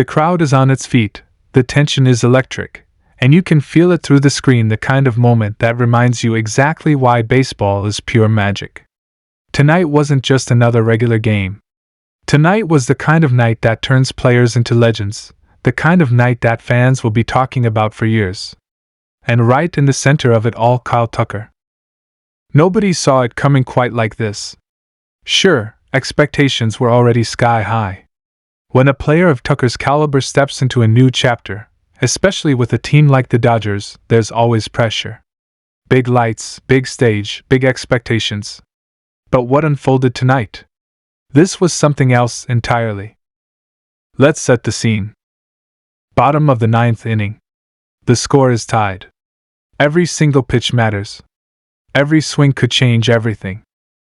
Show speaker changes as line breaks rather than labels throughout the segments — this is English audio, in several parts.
The crowd is on its feet, the tension is electric, and you can feel it through the screen, the kind of moment that reminds you exactly why baseball is pure magic. Tonight wasn't just another regular game. Tonight was the kind of night that turns players into legends, the kind of night that fans will be talking about for years. And right in the center of it all, Kyle Tucker. Nobody saw it coming quite like this. Sure, expectations were already sky high. When a player of Tucker's caliber steps into a new chapter, especially with a team like the Dodgers, there's always pressure. Big lights, big stage, big expectations. But what unfolded tonight? This was something else entirely. Let's set the scene. Bottom of the ninth inning. The score is tied. Every single pitch matters. Every swing could change everything.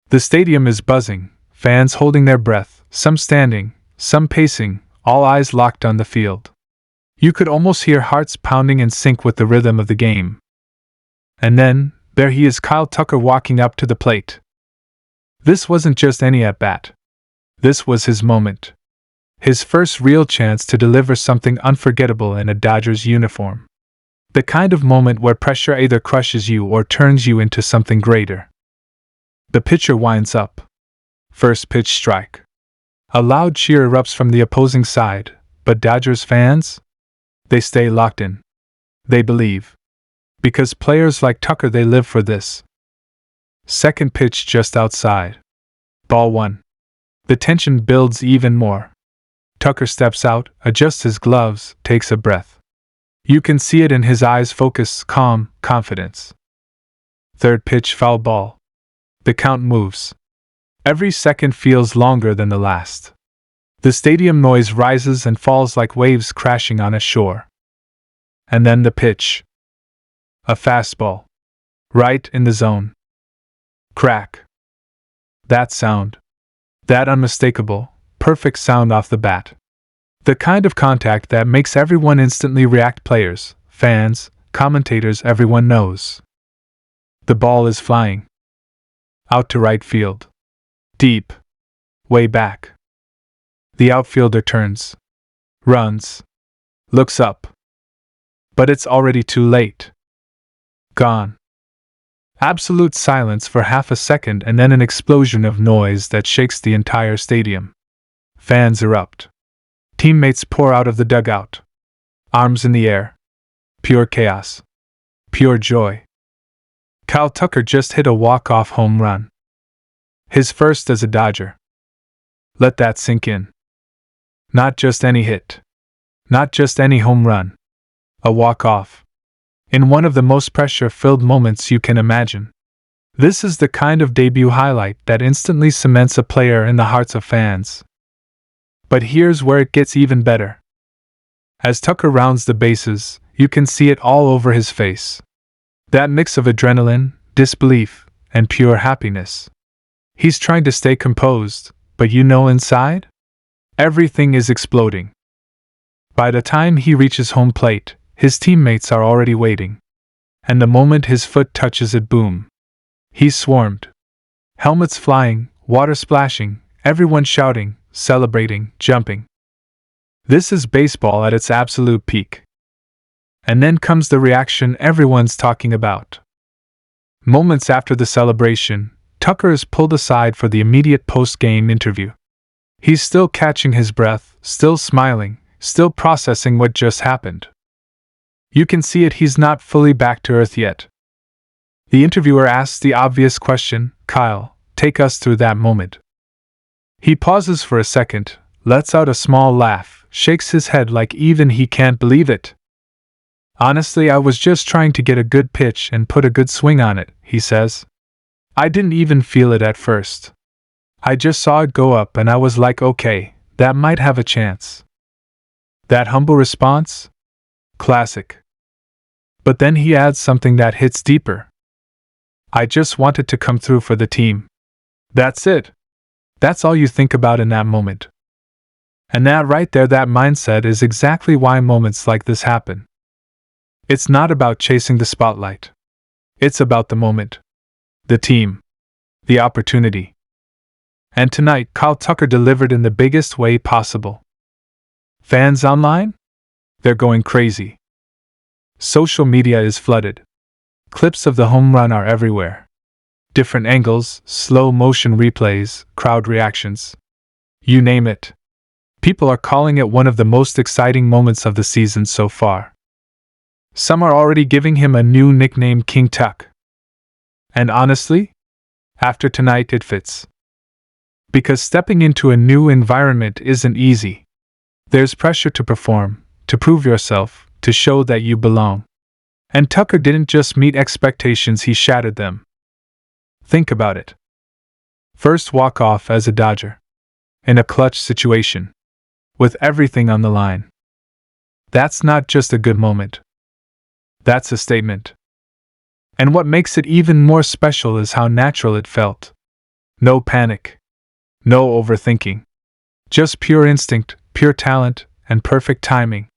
The stadium is buzzing, fans holding their breath, some standing, some pacing, all eyes locked on the field. You could almost hear hearts pounding in sync with the rhythm of the game. And then, there he is, Kyle Tucker, walking up to the plate. This wasn't just any at-bat. This was his moment. His first real chance to deliver something unforgettable in a Dodgers uniform. The kind of moment where pressure either crushes you or turns you into something greater. The pitcher winds up. First pitch strike. A loud cheer erupts from the opposing side, but Dodgers fans? They stay locked in. They believe. Because players like Tucker, they live for this. Second pitch just outside. Ball one. The tension builds even more. Tucker steps out, adjusts his gloves, takes a breath. You can see it in his eyes, focus, calm, confidence. Third pitch, foul ball. The count moves. Every second feels longer than the last. The stadium noise rises and falls like waves crashing on a shore. And then the pitch. A fastball. Right in the zone. Crack. That sound. That unmistakable, perfect sound off the bat. The kind of contact that makes everyone instantly react, players, fans, commentators, everyone knows. The ball is flying. Out to right field. Deep. Way back. The outfielder turns. Runs. Looks up. But it's already too late. Gone. Absolute silence for half a second, and then an explosion of noise that shakes the entire stadium. Fans erupt. Teammates pour out of the dugout. Arms in the air. Pure chaos. Pure joy. Kyle Tucker just hit a walk-off home run. His first as a Dodger. Let that sink in. Not just any hit. Not just any home run. A walk-off. In one of the most pressure-filled moments you can imagine. This is the kind of debut highlight that instantly cements a player in the hearts of fans. But here's where it gets even better. As Tucker rounds the bases, you can see it all over his face. That mix of adrenaline, disbelief, and pure happiness. He's trying to stay composed, but inside? Everything is exploding. By the time he reaches home plate, his teammates are already waiting. And the moment his foot touches it, boom. He's swarmed. Helmets flying, water splashing, everyone shouting, celebrating, jumping. This is baseball at its absolute peak. And then comes the reaction everyone's talking about. Moments after the celebration, Tucker is pulled aside for the immediate post-game interview. He's still catching his breath, still smiling, still processing what just happened. You can see it, he's not fully back to earth yet. The interviewer asks the obvious question, "Kyle, take us through that moment." He pauses for a second, lets out a small laugh, shakes his head like even he can't believe it. "Honestly, I was just trying to get a good pitch and put a good swing on it," he says. "I didn't even feel it at first. I just saw it go up and I was like, okay, that might have a chance." That humble response? Classic. But then he adds something that hits deeper. "I just wanted to come through for the team." That's it. That's all you think about in that moment. And that right there, that mindset is exactly why moments like this happen. It's not about chasing the spotlight. It's about the moment. The team. The opportunity. And tonight, Kyle Tucker delivered in the biggest way possible. Fans online? They're going crazy. Social media is flooded. Clips of the home run are everywhere. Different angles, slow motion replays, crowd reactions. You name it. People are calling it one of the most exciting moments of the season so far. Some are already giving him a new nickname, King Tuck. And honestly, after tonight it fits. Because stepping into a new environment isn't easy. There's pressure to perform, to prove yourself, to show that you belong. And Tucker didn't just meet expectations, he shattered them. Think about it. First walk-off as a Dodger. In a clutch situation. With everything on the line. That's not just a good moment. That's a statement. And what makes it even more special is how natural it felt. No panic. No overthinking. Just pure instinct, pure talent, and perfect timing.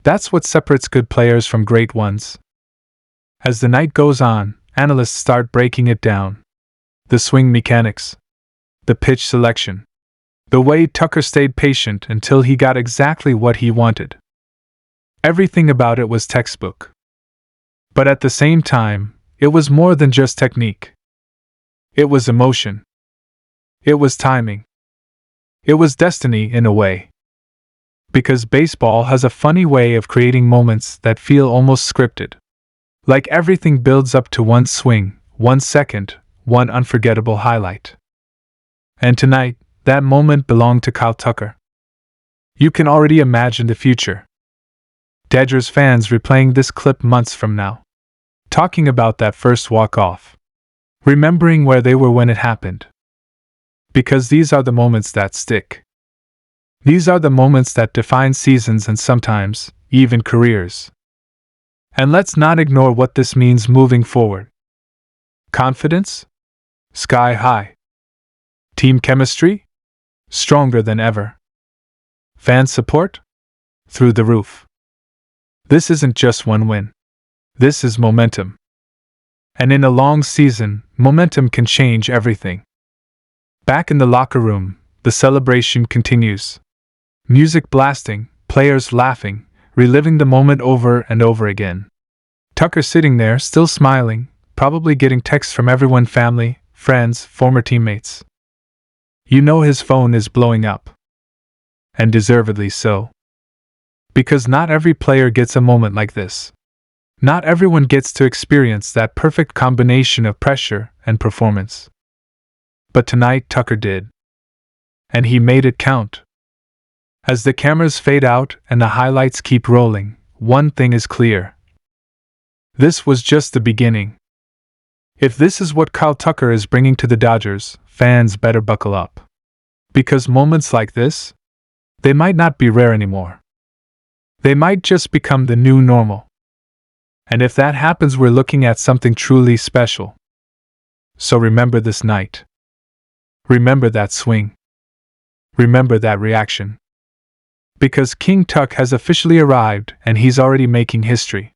That's what separates good players from great ones. As the night goes on, analysts start breaking it down. The swing mechanics. The pitch selection. The way Tucker stayed patient until he got exactly what he wanted. Everything about it was textbook. But at the same time, it was more than just technique. It was emotion. It was timing. It was destiny in a way. Because baseball has a funny way of creating moments that feel almost scripted. Like everything builds up to one swing, 1 second, one unforgettable highlight. And tonight, that moment belonged to Kyle Tucker. You can already imagine the future. Dodgers fans replaying this clip months from now. Talking about that first walk-off. Remembering where they were when it happened. Because these are the moments that stick. These are the moments that define seasons and sometimes, even careers. And let's not ignore what this means moving forward. Confidence? Sky high. Team chemistry? Stronger than ever. Fan support? Through the roof. This isn't just one win. This is momentum. And in a long season, momentum can change everything. Back in the locker room, the celebration continues. Music blasting, players laughing, reliving the moment over and over again. Tucker sitting there, still smiling, probably getting texts from everyone, family, friends, former teammates. You know his phone is blowing up. And deservedly so. Because not every player gets a moment like this. Not everyone gets to experience that perfect combination of pressure and performance. But tonight Tucker did. And he made it count. As the cameras fade out and the highlights keep rolling, one thing is clear. This was just the beginning. If this is what Kyle Tucker is bringing to the Dodgers, fans better buckle up. Because moments like this, they might not be rare anymore. They might just become the new normal. And if that happens, we're looking at something truly special. So remember this night. Remember that swing. Remember that reaction. Because King Tuck has officially arrived and he's already making history.